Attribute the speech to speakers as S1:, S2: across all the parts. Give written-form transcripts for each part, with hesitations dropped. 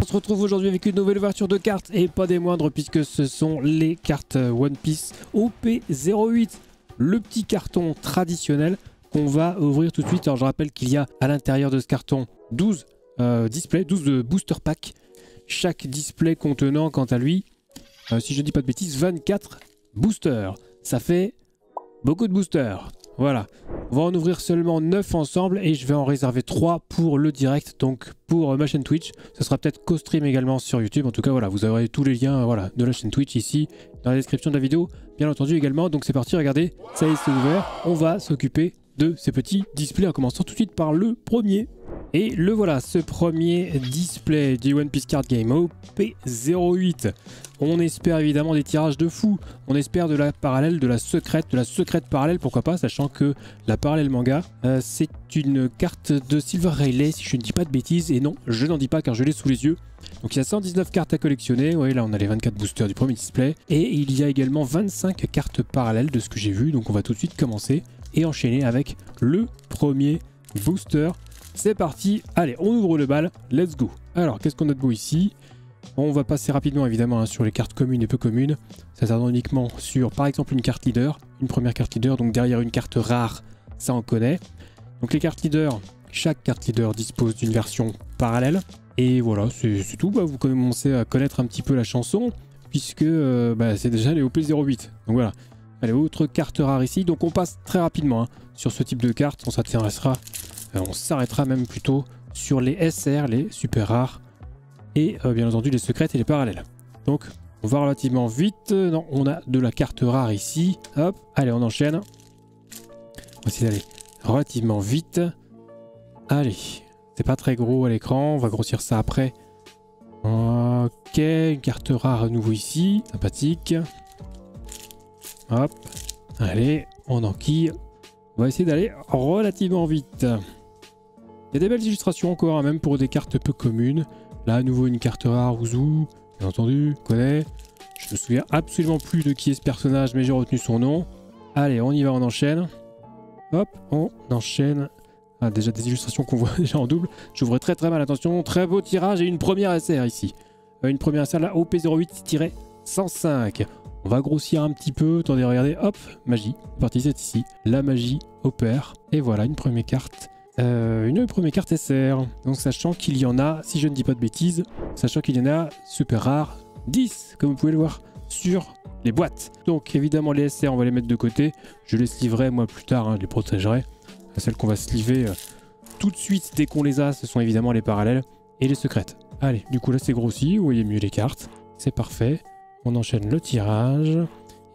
S1: se retrouve aujourd'hui avec une nouvelle ouverture de cartes et pas des moindres puisque ce sont les cartes One Piece OP08. Le petit carton traditionnel qu'on va ouvrir tout de suite. Alors je rappelle qu'il y a à l'intérieur de ce carton 12 displays, 12 booster packs. Chaque display contenant quant à lui, si je ne dis pas de bêtises, 24 boosters. Ça fait beaucoup de boosters. Voilà, on va en ouvrir seulement 9 ensemble et je vais en réserver 3 pour le direct, donc pour ma chaîne Twitch. Ce sera peut-être co-stream également sur YouTube. En tout cas, voilà, vous aurez tous les liens voilà, de la chaîne Twitch ici dans la description de la vidéo, bien entendu également. Donc c'est parti, regardez, ça y est, c'est ouvert. On va s'occuper de ces petits displays en commençant tout de suite par le premier. Et le voilà, ce premier display du One Piece Card Game OP08. On espère évidemment des tirages de fou. On espère de la parallèle, de la secrète parallèle, pourquoi pas, sachant que la parallèle manga, c'est une carte de Silver Rayleigh, si je ne dis pas de bêtises. Et non, je n'en dis pas car je l'ai sous les yeux. Donc il y a 119 cartes à collectionner. Oui, là on a les 24 boosters du premier display. Et il y a également 25 cartes parallèles de ce que j'ai vu. Donc on va tout de suite commencer et enchaîner avec le premier booster. C'est parti, allez, on ouvre le bal, let's go. Alors, qu'est-ce qu'on a de beau ici? On va passer rapidement évidemment sur les cartes communes et peu communes. Ça s'attend uniquement sur, par exemple, une carte leader, une première carte leader, donc derrière une carte rare, ça on connaît. Donc les cartes leader, chaque carte leader dispose d'une version parallèle. Et voilà, c'est tout, vous commencez à connaître un petit peu la chanson, puisque c'est déjà les OP08. Donc voilà, allez, autre carte rare ici. Donc on passe très rapidement sur ce type de carte, on s'intéressera. On s'arrêtera même plutôt sur les SR, les super rares, et bien entendu les secrètes et les parallèles. Donc on va relativement vite. Non, on a de la carte rare ici. Hop, allez, on enchaîne. On va essayer d'aller relativement vite. Allez, c'est pas très gros à l'écran, on va grossir ça après. Ok, une carte rare à nouveau ici, sympathique. Hop, allez, on enquille. On va essayer d'aller relativement vite. Il y a des belles illustrations encore, même pour des cartes peu communes. Là, à nouveau, une carte rare, Ouzou, bien entendu, on connaît. Je me souviens absolument plus de qui est ce personnage, mais j'ai retenu son nom. Allez, on y va, on enchaîne. Hop, on enchaîne. Ah, déjà des illustrations qu'on voit déjà en double. J'ouvre très très mal, attention, très beau tirage et une première SR ici. Une première SR, là, OP08-105. On va grossir un petit peu, attendez, regardez, hop, magie. C'est parti, c'est ici. La magie opère. Et voilà, une première carte. Une première carte SR, donc sachant qu'il y en a, si je ne dis pas de bêtises, sachant qu'il y en a super rare 10, comme vous pouvez le voir sur les boîtes. Donc évidemment les SR on va les mettre de côté, je les sliverai moi plus tard, je les protégerai. Celles qu'on va sliver tout de suite dès qu'on les a, ce sont évidemment les parallèles et les secrètes. Allez, du coup là c'est grossi, vous voyez mieux les cartes, c'est parfait. On enchaîne le tirage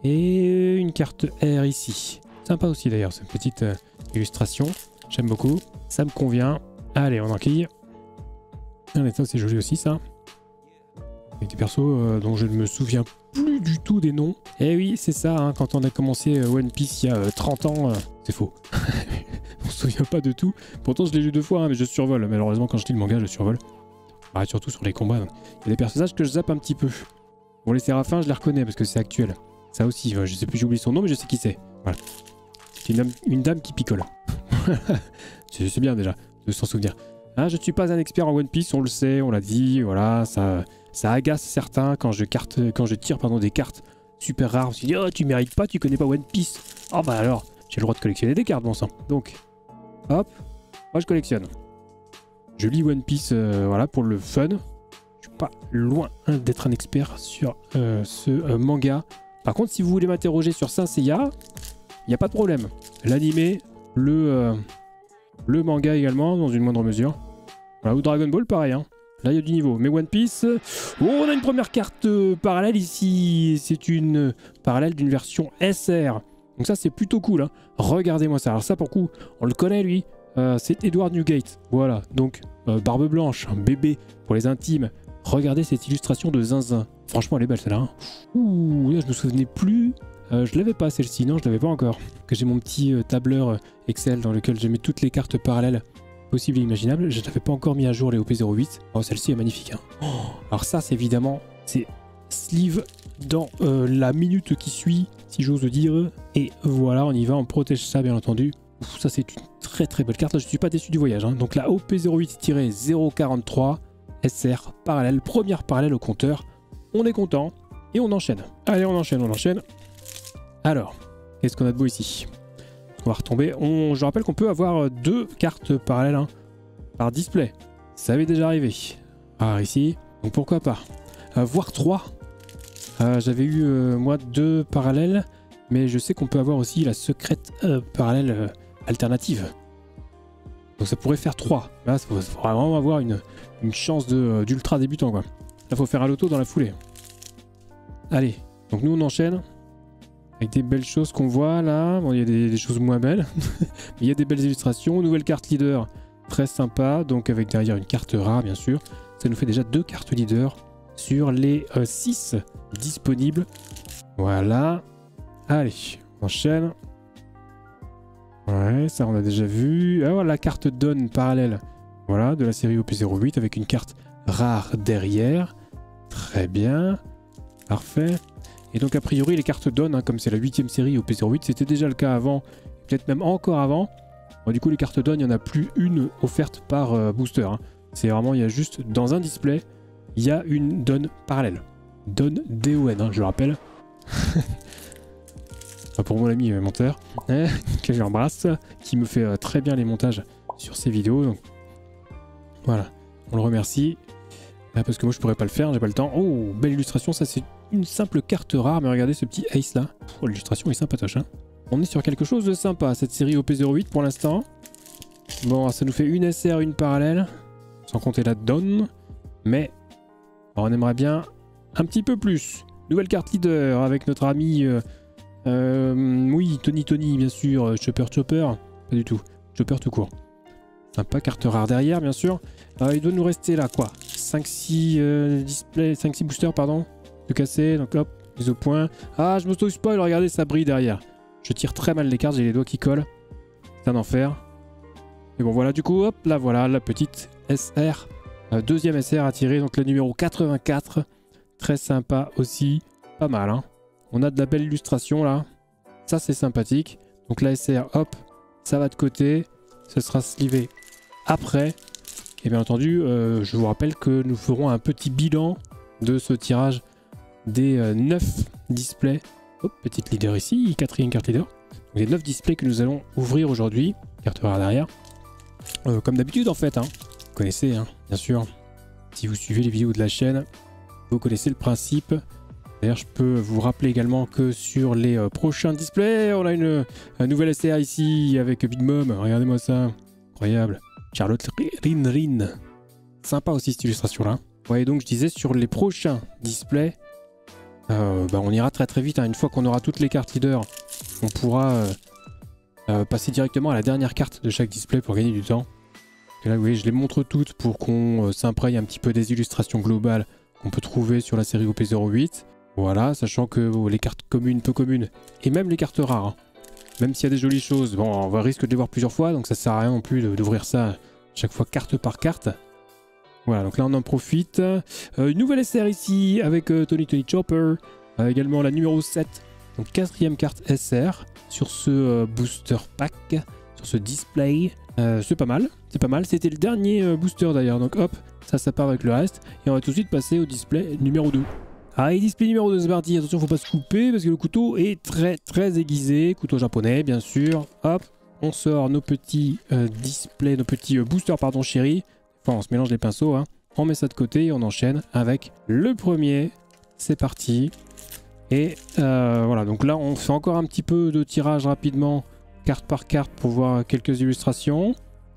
S1: et une carte R ici. Sympa aussi d'ailleurs cette petite illustration. J'aime beaucoup, ça me convient. Allez, on enquille. Allez, ça c'est joli aussi ça. Avec des persos dont je ne me souviens plus du tout des noms. Eh oui, c'est ça, quand on a commencé One Piece il y a 30 ans, c'est faux. On se souvient pas de tout. Pourtant je l'ai lu 2 fois, mais je survole. Malheureusement quand je lis le manga, je survole. Surtout sur les combats. Il y a des personnages que je zappe un petit peu. Bon, les séraphins, je les reconnais parce que c'est actuel. Ça aussi, je sais plus, j'oublie son nom, mais je sais qui c'est. Voilà. C'est une dame qui picole. C'est bien déjà de s'en souvenir. Je ne suis pas un expert en One Piece, on le sait, on l'a dit, voilà, ça agace certains quand je tire des cartes super rares. On se dit, oh tu mérites pas, tu connais pas One Piece. Oh bah alors, j'ai le droit de collectionner des cartes, bon sang. Donc, hop, moi je collectionne. Je lis One Piece, voilà, pour le fun. Je suis pas loin d'être un expert sur ce manga. Par contre, si vous voulez m'interroger sur Saint Seiya, il n'y a pas de problème. L'animé, le manga également, dans une moindre mesure. Voilà, ou Dragon Ball, pareil. Là, il y a du niveau. Mais One Piece... Oh, on a une première carte parallèle ici. C'est une parallèle d'une version SR. Donc ça, c'est plutôt cool. Regardez-moi ça. Alors ça, pour coup, on le connaît, lui. C'est Edward Newgate. Voilà. Donc, barbe blanche, un bébé pour les intimes. Regardez cette illustration de Zinzin. Franchement, elle est belle, celle-là. Ouh, là, je me souvenais plus... je l'avais pas celle-ci, non je l'avais pas encore. Que j'ai mon petit tableur Excel dans lequel je mets toutes les cartes parallèles possibles et imaginables. Je n'avais pas encore mis à jour les OP08. Oh celle-ci est magnifique. Alors ça c'est évidemment, c'est sleeve dans la minute qui suit, si j'ose dire. Et voilà, on y va, on protège ça bien entendu. Ouf, ça c'est une très très belle carte. Là, je suis pas déçu du voyage. Donc la OP08-043. SR parallèle, première parallèle au compteur. On est content et on enchaîne. Allez, on enchaîne, on enchaîne. Alors, qu'est-ce qu'on a de beau ici? On va retomber. Je rappelle qu'on peut avoir 2 cartes parallèles hein, par display. Ça avait déjà arrivé. Alors ici, donc pourquoi pas. Voire 3. J'avais eu moi 2 parallèles, mais je sais qu'on peut avoir aussi la secrète parallèle alternative. Donc ça pourrait faire 3. Là, il faut vraiment avoir une chance d'ultra débutant quoi. Là, il faut faire un loto dans la foulée. Allez, donc nous on enchaîne. Avec des belles choses qu'on voit là. Bon, il y a des choses moins belles. Mais il y a des belles illustrations. Nouvelle carte leader, très sympa. Donc avec derrière une carte rare bien sûr. Ça nous fait déjà 2 cartes leader sur les 6 disponibles. Voilà. Allez, on enchaîne. Ouais, ça on a déjà vu. Ah voilà, la carte Dawn parallèle. Voilà, de la série OP08 avec une carte rare derrière. Très bien. Parfait. Et donc a priori les cartes Dawn, hein, comme c'est la 8ème série OP08, c'était déjà le cas avant, peut-être même encore avant. Bon, du coup les cartes Dawn, il n'y en a plus une offerte par booster. Hein. C'est vraiment, il y a juste dans un display, il y a une Dawn parallèle. Dawn D-O-N, hein, je le rappelle. Pour mon ami monteur, que j'embrasse, qui me fait très bien les montages sur ses vidéos. Donc, voilà, on le remercie. Parce que moi je pourrais pas le faire, j'ai pas le temps. Oh, belle illustration, ça c'est une simple carte rare, mais regardez ce petit ace là. Oh, l'illustration est sympatoche. Hein. On est sur quelque chose de sympa, cette série OP08 pour l'instant. Bon, ça nous fait une SR, une parallèle, sans compter la Dawn. Mais on aimerait bien un petit peu plus. Nouvelle carte leader avec notre ami... oui, Tony, bien sûr. Chopper, pas du tout. Chopper tout court. Sympa, carte rare derrière, bien sûr. Il doit nous rester là, quoi. 5-6 displays, 5-6 boosters, pardon. De casser, donc hop, mise au point. Ah, je me spoil, regardez, ça brille derrière. Je tire très mal les cartes, j'ai les doigts qui collent. C'est un enfer. Mais bon, voilà, du coup, hop, là, voilà, la petite SR. Deuxième SR à tirer, donc le numéro 84. Très sympa aussi. Pas mal, hein. On a de la belle illustration, là. Ça, c'est sympathique. Donc la SR, hop, ça va de côté. Ce sera slivé après. Et bien entendu, je vous rappelle que nous ferons un petit bilan de ce tirage des 9 displays. Hop, petite leader ici, 4ème carte leader. Donc les 9 displays que nous allons ouvrir aujourd'hui. Carte rare derrière. Comme d'habitude en fait, hein. Vous connaissez, hein, bien sûr. Si vous suivez les vidéos de la chaîne, vous connaissez le principe. D'ailleurs, je peux vous rappeler également que sur les prochains displays, on a une nouvelle SR ici avec Big Mom. Regardez-moi ça. Incroyable. Charlotte Rin. Sympa aussi cette illustration-là. Ouais, donc je disais, sur les prochains displays, on ira très très vite. Hein. Une fois qu'on aura toutes les cartes leader, on pourra passer directement à la dernière carte de chaque display pour gagner du temps. Et là, vous voyez, je les montre toutes pour qu'on s'imprègne un petit peu des illustrations globales qu'on peut trouver sur la série OP08. Voilà, sachant que les cartes communes, peu communes, et même les cartes rares, hein. Même s'il y a des jolies choses, bon, on va risque de les voir plusieurs fois, donc ça sert à rien non plus d'ouvrir ça chaque fois carte par carte. Voilà, donc là on en profite. Une nouvelle SR ici avec Tony Chopper, également la numéro 7, donc 4ème carte SR sur ce booster pack, sur ce display. C'est pas mal, c'était le dernier booster d'ailleurs, donc hop, ça part avec le reste, et on va tout de suite passer au display numéro 2. Allez, display numéro 2, c'est parti. Attention, faut pas se couper parce que le couteau est très aiguisé. Couteau japonais, bien sûr. Hop, on sort nos petits displays, nos petits boosters, pardon, chéris. Enfin, on se mélange les pinceaux, hein. On met ça de côté et on enchaîne avec le premier. C'est parti. Et voilà, donc là, on fait encore un petit peu de tirage rapidement, carte par carte, pour voir quelques illustrations.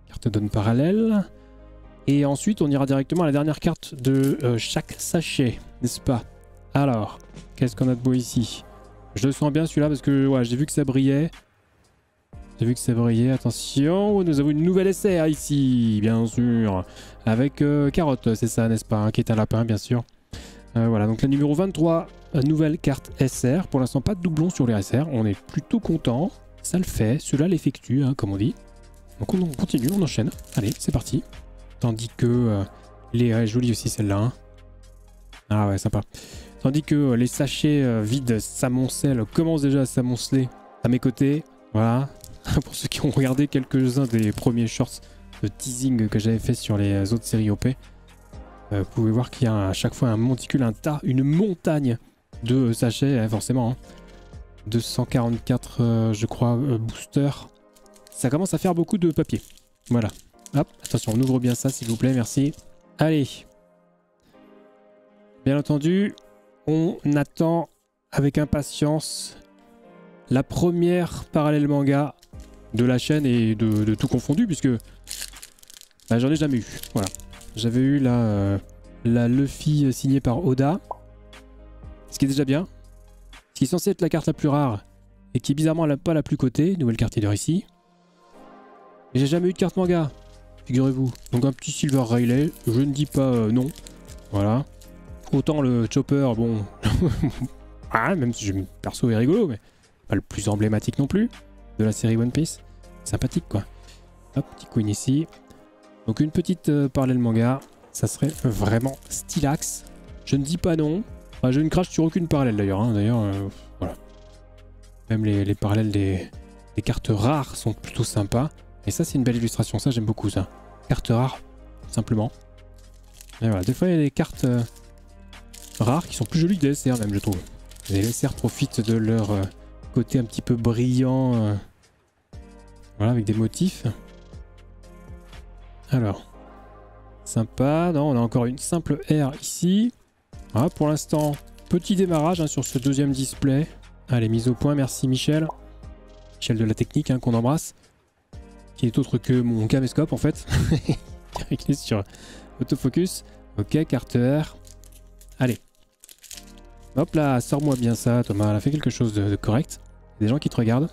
S1: Carte Dawn parallèle. Et ensuite, on ira directement à la dernière carte de chaque sachet, n'est-ce pas? Alors, qu'est-ce qu'on a de beau ici? Je le sens bien celui-là parce que ouais, j'ai vu que ça brillait. Attention, nous avons une nouvelle SR ici, bien sûr. Avec Carotte, c'est ça, n'est-ce pas, hein, qui est un lapin, bien sûr. Voilà, donc la numéro 23, nouvelle carte SR. Pour l'instant, pas de doublon sur les SR. On est plutôt content. Ça le fait, cela l'effectue, hein, comme on dit. Donc on continue, on enchaîne. Allez, c'est parti. Tandis que les jolies aussi celle-là. Hein. Ah ouais, sympa. Tandis que les sachets vides s'amoncellent, commencent déjà à s'amonceler à mes côtés. Voilà. Pour ceux qui ont regardé quelques-uns des premiers shorts de teasing que j'avais fait sur les autres séries OP. Vous pouvez voir qu'il y a à chaque fois un monticule, un tas, une montagne de sachets, hein, forcément. Hein. 244, je crois, boosters. Ça commence à faire beaucoup de papier. Voilà. Hop, attention, on ouvre bien ça, s'il vous plaît, merci. Allez. Bien entendu, on attend avec impatience la première parallèle manga de la chaîne et de tout confondu, puisque bah, j'en ai jamais eu. Voilà. J'avais eu la Luffy signée par Oda, ce qui est déjà bien. Ce qui est censé être la carte la plus rare et qui est bizarrement pas la plus cotée. Nouvelle carte leader ici. Mais j'ai jamais eu de carte manga, figurez-vous. Donc un petit Silver Rayleigh, je ne dis pas non. Voilà. Autant le Chopper, bon... ah, même si le perso est rigolo, mais pas le plus emblématique non plus de la série One Piece. Sympathique quoi. Hop, petit Queen ici. Donc une petite parallèle manga, ça serait vraiment stylax. Je ne dis pas non. Enfin, je ne crache sur aucune parallèle d'ailleurs. Hein. D'ailleurs, voilà. Même les parallèles des cartes rares sont plutôt sympas. Et ça, c'est une belle illustration. Ça, j'aime beaucoup ça. Cartes rares, simplement. Et voilà. Des fois, il y a des cartes rares qui sont plus jolies que des SR même, je trouve. Les SR profitent de leur côté un petit peu brillant. Voilà, avec des motifs. Alors, sympa. Non, on a encore une simple R ici. Voilà, pour l'instant, petit démarrage hein, sur ce deuxième display. Allez, mise au point, merci Michel. Michel de la technique hein, qu'on embrasse. Qui est autre que mon caméscope en fait. Qui est sur autofocus. Ok, carte R. Allez. Hop là, sors-moi bien ça Thomas. Elle a fait quelque chose de correct. Il y a des gens qui te regardent.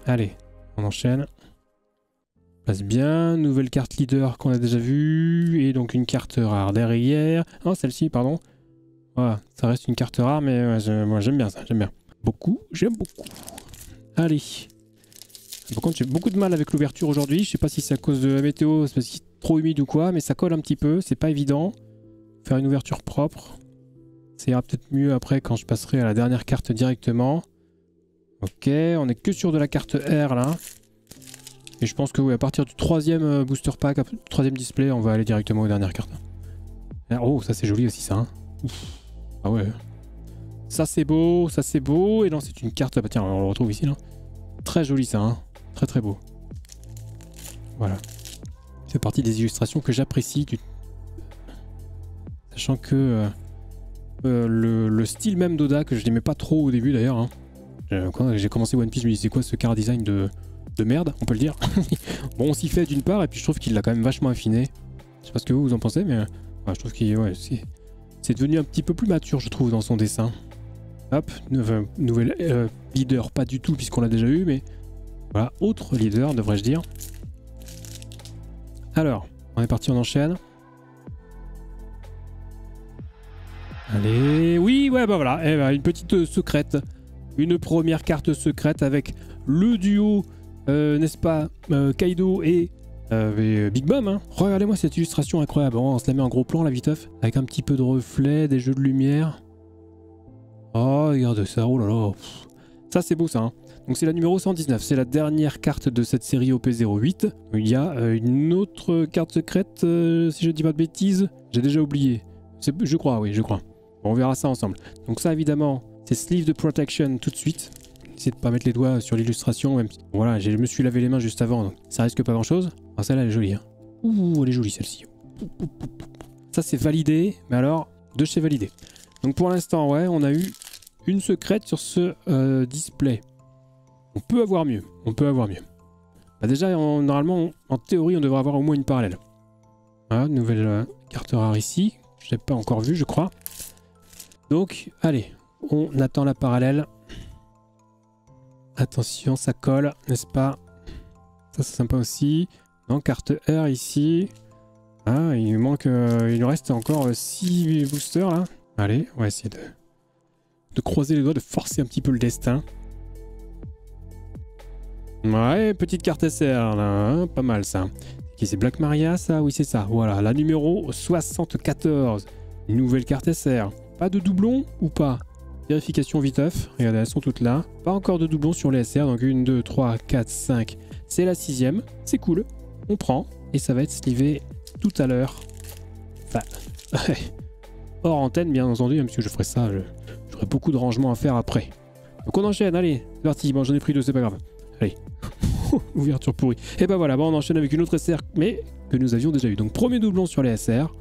S1: Allez, on enchaîne. Passe bien, nouvelle carte leader qu'on a déjà vue, et donc une carte rare derrière. Oh, celle-ci, pardon. Voilà, ça reste une carte rare, mais moi j'aime bien ça, j'aime bien. Beaucoup, j'aime beaucoup. Allez. Par contre, j'ai beaucoup de mal avec l'ouverture aujourd'hui. Je sais pas si c'est à cause de la météo, c'est parce qu'il est trop humide ou quoi, mais ça colle un petit peu, c'est pas évident. Faire une ouverture propre. Ça ira peut-être mieux après quand je passerai à la dernière carte directement. Ok, on est que sur de la carte R là. Et je pense que oui, à partir du troisième booster pack, troisième display, on va aller directement aux dernières cartes. Oh, ça c'est joli aussi ça. Hein. Ah ouais. Ça c'est beau, ça c'est beau. Et non, c'est une carte, bah tiens, on le retrouve ici là. Très joli ça, hein. Très très beau. Voilà. C'est partie des illustrations que j'apprécie. Sachant que le style même d'Oda, que je n'aimais pas trop au début d'ailleurs. Hein. Quand j'ai commencé One Piece, je me disais c'est quoi ce car design de merde, on peut le dire. Bon, on s'y fait d'une part, et puis je trouve qu'il l'a quand même vachement affiné. Je sais pas ce que vous en pensez, mais je trouve qu'il ouais, c'est devenu un petit peu plus mature, je trouve, dans son dessin. Hop, nouvelle leader, pas du tout, puisqu'on l'a déjà eu, mais voilà, autre leader, devrais-je dire. Alors, on est parti, on enchaîne. Allez, oui, ouais, bah voilà, eh ben, une petite secrète. Une première carte secrète avec le duo, n'est-ce pas, Kaido et Big Mom. Hein. Regardez-moi cette illustration incroyable. On se la met en gros plan, la viteuf, avec un petit peu de reflet, des jeux de lumière. Oh, regarde ça, oh là là. Ça, c'est beau ça. Hein. Donc c'est la numéro 119, c'est la dernière carte de cette série OP08. Il y a une autre carte secrète, si je dis pas de bêtises. J'ai déjà oublié. Je crois, oui, je crois. Bon, on verra ça ensemble. Donc ça, évidemment, c'est Sleeve de Protection tout de suite. Essayez de pas mettre les doigts sur l'illustration. Même... Voilà, je me suis lavé les mains juste avant, donc ça risque pas grand-chose. Ah, celle-là, elle est jolie. Hein. Ouh, elle est jolie, celle-ci. Ça, c'est validé, mais alors, de chez validé. Donc pour l'instant, ouais, on a eu une secrète sur ce display. On peut avoir mieux. On peut avoir mieux. Bah déjà, normalement, en théorie, on devrait avoir au moins une parallèle. Voilà, nouvelle carte rare ici. Je n'ai pas encore vu, je crois. Donc, allez, on attend la parallèle. Attention, ça colle, n'est-ce pas? Ça, c'est sympa aussi. Non, carte R ici. Ah, il manque... il nous reste encore 6 boosters, là. Allez, on va essayer de croiser les doigts, de forcer un petit peu le destin. Ouais, petite carte SR, là. Hein, pas mal, ça. Qui c'est Black Maria, ça? Oui, c'est ça. Voilà, la numéro 74. Nouvelle carte SR. Pas de doublon ou pas? Vérification viteuf. Regardez, elles sont toutes là. Pas encore de doublon sur les SR. Donc 1, 2, 3, 4, 5. C'est la 6e. C'est cool. On prend. Et ça va être slivé tout à l'heure. Enfin, hors antenne bien entendu, même si je ferais ça, j'aurais beaucoup de rangements à faire après. Donc on enchaîne, allez, c'est parti. Bon, j'en ai pris 2, c'est pas grave. Allez. Ouverture pourrie. Et ben voilà, on enchaîne avec une autre SR, mais que nous avions déjà eu. Donc premier doublon sur les SR.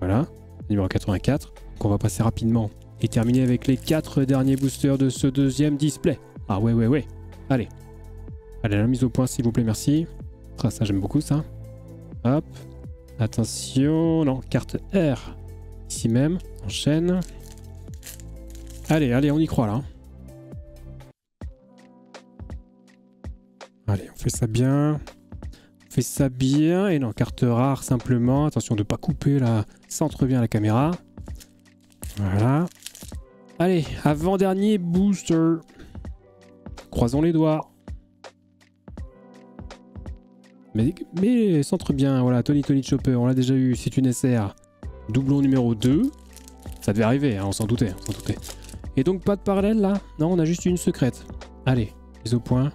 S1: Voilà, numéro 84. Donc on va passer rapidement et terminer avec les 4 derniers boosters de ce deuxième display. Ah ouais. Allez. Allez, la mise au point s'il vous plaît, merci. Ah, ça j'aime beaucoup ça. Hop. Attention, non, carte R. Ici même, enchaîne. Allez, on y croit là. Allez, on fait ça bien. On fait ça bien. Et non, carte rare simplement. Attention de ne pas couper là. Centre bien la caméra. Voilà. Allez, avant-dernier booster. Croisons les doigts. Mais centre bien. Voilà, Tony Chopper, on l'a déjà eu. C'est une SR. Doublon numéro 2. Ça devait arriver, hein, on s'en doutait. Et donc pas de parallèle là? Non, on a juste une secrète. Allez, mise au point.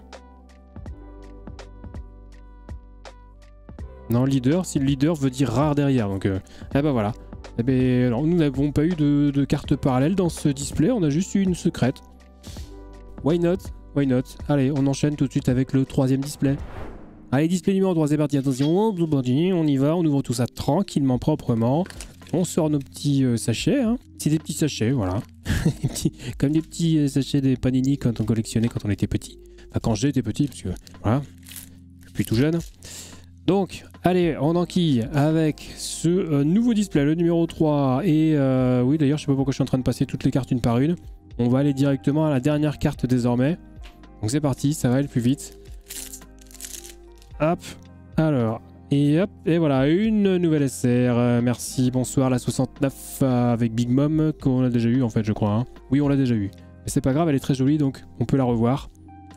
S1: Non, leader, si le leader veut dire rare derrière. Donc, eh ben voilà. Eh ben, alors, nous n'avons pas eu de carte parallèle dans ce display, on a juste eu une secrète. Why not? Allez, on enchaîne tout de suite avec le 3e display. Allez, display numéro 3, c'est parti. Attention, on y va, on ouvre tout ça tranquillement, proprement. On sort nos petits sachets. Hein. C'est des petits sachets, voilà. Comme des petits sachets des Panini quand on collectionnait quand on était petit. Enfin, quand j'étais petit, parce que voilà, je suis tout jeune. Donc, allez, on enquille avec ce nouveau display, le numéro 3. Et oui, d'ailleurs, je sais pas pourquoi je suis en train de passer toutes les cartes une par une. On va aller directement à la dernière carte désormais. Donc c'est parti, ça va aller plus vite. Hop, alors, et hop, et voilà, une nouvelle SR. Merci, bonsoir, la 69 avec Big Mom, qu'on a déjà eu en fait, je crois. Hein. Oui, on l'a déjà eu. Mais c'est pas grave, elle est très jolie, donc on peut la revoir.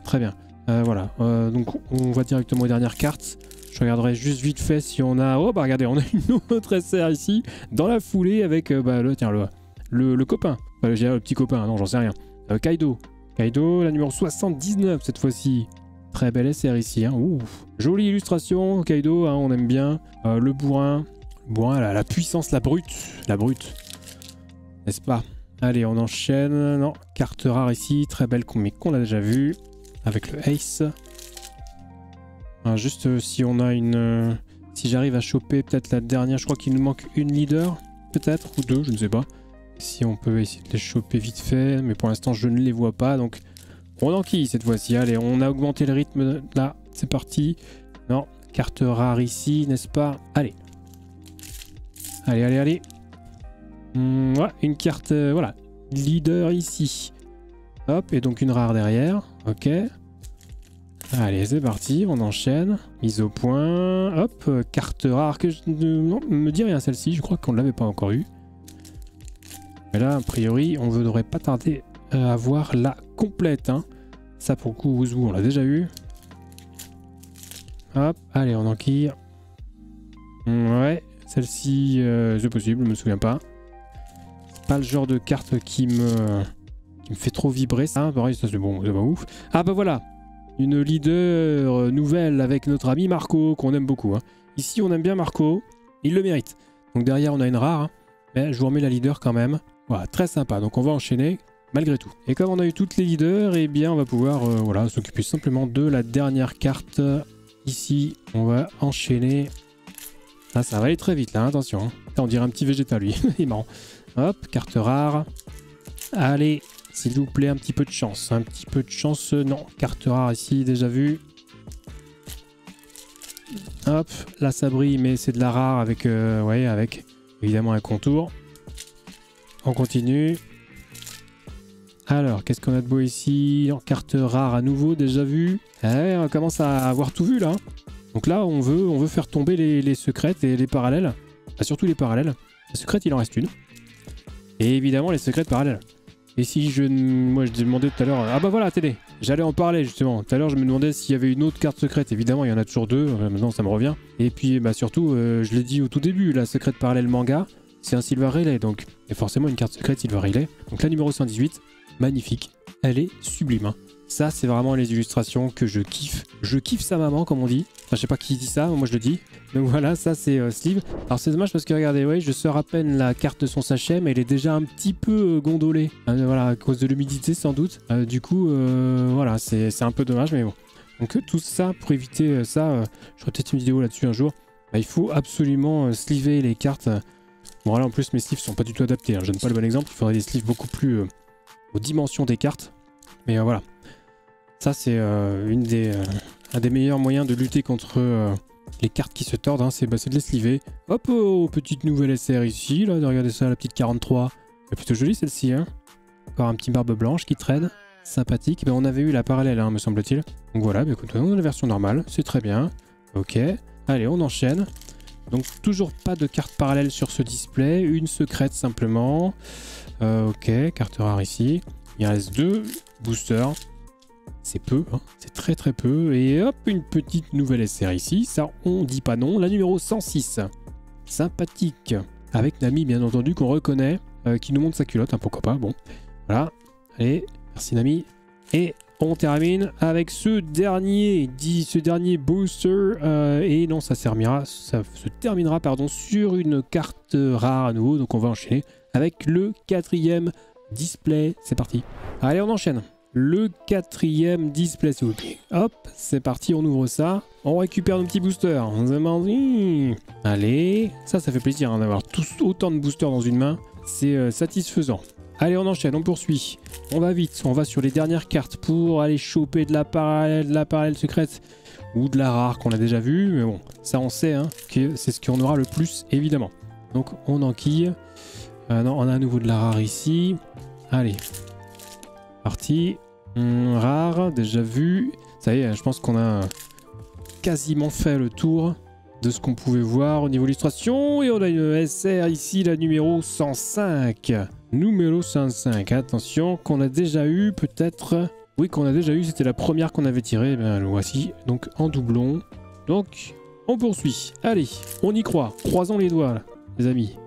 S1: Très bien. Voilà, donc on va directement aux dernières cartes. Je regarderai juste vite fait si on a... Oh bah regardez, on a une autre SR ici, dans la foulée avec le copain. Enfin, j'ai le petit copain, non j'en sais rien. Kaido, la numéro 79 cette fois-ci. Très belle SR ici. Hein. Ouf. Jolie illustration, Kaido, hein, on aime bien. Le bourrin, la puissance, la brute. N'est-ce pas? Allez, on enchaîne. Non, carte rare ici, très belle, mais qu'on a déjà vu. Avec le Ace. Juste si on a une... si j'arrive à choper peut-être la dernière, je crois qu'il nous manque une leader, peut-être, ou deux, je ne sais pas. Si on peut essayer de les choper vite fait, mais pour l'instant je ne les vois pas, donc on enquille cette fois-ci. Allez, on a augmenté le rythme, là, c'est parti. Non, carte rare ici, n'est-ce pas? Allez. Allez. Ouais, une carte, voilà, leader ici. Hop, et donc une rare derrière, ok. Allez, c'est parti, on enchaîne. Mise au point. Hop, carte rare que je ne me dis rien celle-ci, je crois qu'on ne l'avait pas encore eu. Mais là, a priori, on ne devrait pas tarder à avoir la complète. Hein. Ça, pour le coup, Ouzou, on l'a déjà eu. Hop, allez, on enquille. Ouais, celle-ci, c'est possible, je me souviens pas. C'est pas le genre de carte qui me fait trop vibrer, ça. Pareil, ça c'est bon, c'est pas ouf. Ah bah voilà! Une leader nouvelle avec notre ami Marco, qu'on aime beaucoup. Hein. Ici, on aime bien Marco. Il le mérite. Donc derrière, on a une rare. Hein. Mais je vous remets la leader quand même. Voilà, très sympa. Donc on va enchaîner malgré tout. Et comme on a eu toutes les leaders, eh bien, on va pouvoir voilà, s'occuper simplement de la dernière carte. Ici, on va enchaîner. Ah, ça va aller très vite, là. Hein, attention. Hein. On dirait un petit végétal, lui. Il est marrant. Hop, carte rare. Allez. S'il vous plaît, un petit peu de chance. Un petit peu de chance. Non, carte rare ici, déjà vu. Hop, là ça brille, mais c'est de la rare avec, ouais, avec évidemment un contour. On continue. Alors, qu'est-ce qu'on a de beau ici? Carte rare à nouveau, déjà vu. Ouais, on commence à avoir tout vu là. Donc là, on veut faire tomber les secrètes et les parallèles. Enfin, surtout les parallèles. Les secrètes, il en reste une. Et évidemment, les secrètes parallèles. Et si moi je demandais tout à l'heure... Ah bah voilà, télé. J'allais en parler justement. Tout à l'heure je me demandais s'il y avait une autre carte secrète. Évidemment il y en a toujours deux. Maintenant ça me revient. Et puis bah surtout, je l'ai dit au tout début, la secrète parallèle manga, c'est un Silver Relay. Donc il y a forcément une carte secrète Silver Relay. Donc la numéro 118, magnifique. Elle est sublime. Hein. Ça c'est vraiment les illustrations que je kiffe. Je kiffe sa maman comme on dit. Enfin, je sais pas qui dit ça, moi je le dis. Donc voilà, ça c'est sleeve. Alors c'est dommage parce que regardez, ouais, je sors à peine la carte de son sachet, mais elle est déjà un petit peu gondolée. Voilà, à cause de l'humidité sans doute. Du coup, voilà, c'est un peu dommage, mais bon. Donc tout ça, pour éviter ça, je ferai peut-être une vidéo là-dessus un jour. Bah, il faut absolument sleever les cartes. Bon là en plus mes sleeves sont pas du tout adaptés, hein. Je donne pas le bon exemple, il faudrait des sleeves beaucoup plus aux dimensions des cartes. Mais voilà. Ça c'est un des meilleurs moyens de lutter contre les cartes qui se tordent, hein, c'est de les sleever. Hop, oh, petite nouvelle SR ici, là, regardez ça, la petite 43. Elle est plutôt jolie celle-ci, hein. Encore un petit barbe blanche qui traîne, sympathique. Ben, on avait eu la parallèle, hein, me semble-t-il. Donc voilà, ben, écoute, on a la version normale, c'est très bien. Ok, allez, on enchaîne. Donc toujours pas de carte parallèle sur ce display, une secrète simplement. Ok, carte rare ici. Il reste 2 boosters. C'est peu, hein. C'est très très peu. Et hop, une petite nouvelle SR ici. Ça, on dit pas non. La numéro 106. Sympathique. Avec Nami, bien entendu, qu'on reconnaît. Qui nous montre sa culotte, hein, pourquoi pas. Bon, voilà. Allez, merci Nami. Et on termine avec ce dernier booster. Et non, ça se terminera pardon, sur une carte rare à nouveau. Donc on va enchaîner avec le 4e display. C'est parti. Allez, on enchaîne. Le 4e display, s'il vous plaît. Hop, c'est parti, on ouvre ça. On récupère nos petits boosters. Allez, ça fait plaisir hein, d'avoir autant de boosters dans une main. C'est satisfaisant. Allez, on enchaîne, on poursuit. On va vite, on va sur les dernières cartes pour aller choper de la parallèle secrète ou de la rare qu'on a déjà vue. Mais bon, ça on sait hein, que c'est ce qu'on aura le plus, évidemment. Donc on enquille. Non, on a à nouveau de la rare ici. Allez, parti. Rare, déjà vu. Ça y est, je pense qu'on a quasiment fait le tour de ce qu'on pouvait voir au niveau illustration. Et on a une SR ici, la numéro 105. Numéro 105. Attention, qu'on a déjà eu peut-être. Oui, qu'on a déjà eu, c'était la première qu'on avait tirée. Ben, le voici, donc en doublon. Donc, on poursuit. Allez, on y croit. Croisons les doigts, là, les amis.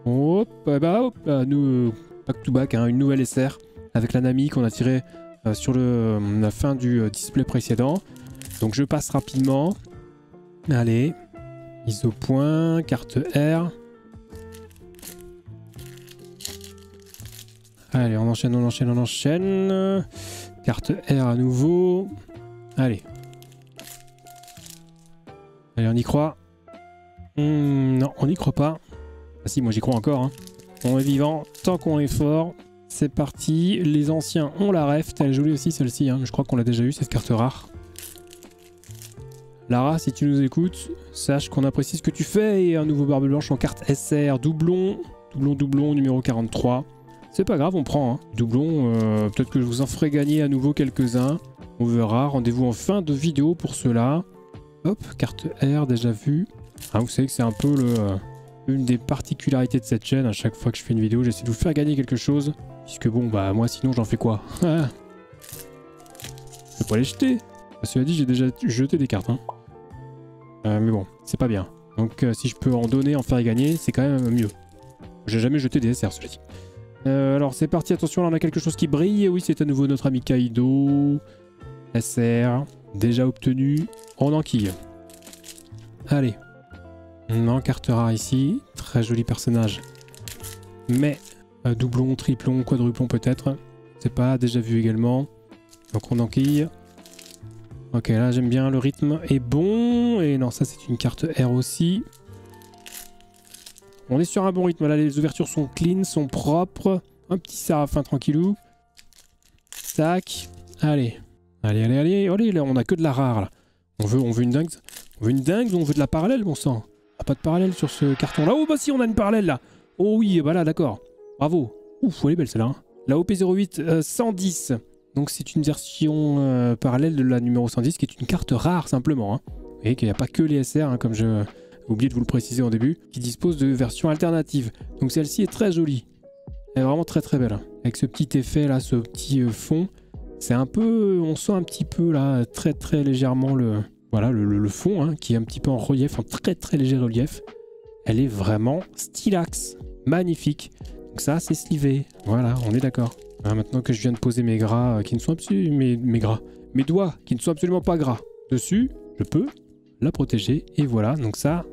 S1: Hop, bah hop, nous, back to back, hein, une nouvelle SR avec la Nami qu'on a tirée sur la fin du display précédent. Donc je passe rapidement. Allez, mise au point, carte R. Allez, on enchaîne, on enchaîne, on enchaîne. Carte R à nouveau. Allez. Allez, on y croit. Non, on n'y croit pas. Ah si, moi j'y crois encore. Hein. On est vivant tant qu'on est fort. C'est parti. Les anciens ont la ref. Elle est jolie aussi celle-ci. Hein. Je crois qu'on l'a déjà eu cette carte rare. Lara, si tu nous écoutes, sache qu'on apprécie ce que tu fais. Et un nouveau barbe blanche en carte SR. Doublon. Doublon numéro 43. C'est pas grave, on prend. Hein. Doublon, peut-être que je vous en ferai gagner à nouveau quelques-uns. On verra. Rendez-vous en fin de vidéo pour cela. Hop, carte R déjà vue. Ah, vous savez que c'est un peu une des particularités de cette chaîne. À chaque fois que je fais une vidéo, j'essaie de vous faire gagner quelque chose. Puisque bon, bah moi sinon j'en fais quoi? Je peux pas les jeter. Cela dit, j'ai déjà jeté des cartes. Hein. Mais bon, c'est pas bien. Donc si je peux en donner, en faire gagner, c'est quand même mieux. J'ai jamais jeté des SR, cela dit. Alors c'est parti, attention, là on a quelque chose qui brille. Et oui, c'est à nouveau notre ami Kaido. SR, déjà obtenu. On enquille. Allez. Non, carte rare ici. Très joli personnage. Mais doublon, triplon, quadruplon peut-être. C'est pas, déjà vu également. Donc on enquille. Ok, là j'aime bien, le rythme est bon. Et non, ça c'est une carte R aussi. On est sur un bon rythme, là les ouvertures sont clean, sont propres. Un petit Séraphin tranquillou. Tac. Allez. Allez, là on a que de la rare là. On veut une dingue. On veut une dingue, on veut de la parallèle, bon sang. Ah, pas de parallèle sur ce carton là. Oh bah si, on a une parallèle là. Oh oui, bah là d'accord. Bravo. Ouf, elle est belle celle-là. Hein. La OP08 110. Donc c'est une version parallèle de la numéro 110 qui est une carte rare simplement. Hein. Vous voyez qu'il n'y a pas que les SR, hein, comme j'ai oublié de vous le préciser au début, qui dispose de versions alternatives. Donc celle-ci est très jolie. Elle est vraiment très très belle. Hein. Avec ce petit effet là, ce petit fond. C'est un peu, on sent un petit peu là, très très légèrement le fond, hein, qui est un petit peu en relief, en très très léger relief. Elle est vraiment stylax. Magnifique. Donc ça c'est slivé. Voilà, on est d'accord. Maintenant que je viens de poser mes gras qui ne sont absolument mes doigts qui ne sont absolument pas gras dessus, je peux la protéger. Et voilà, donc ça,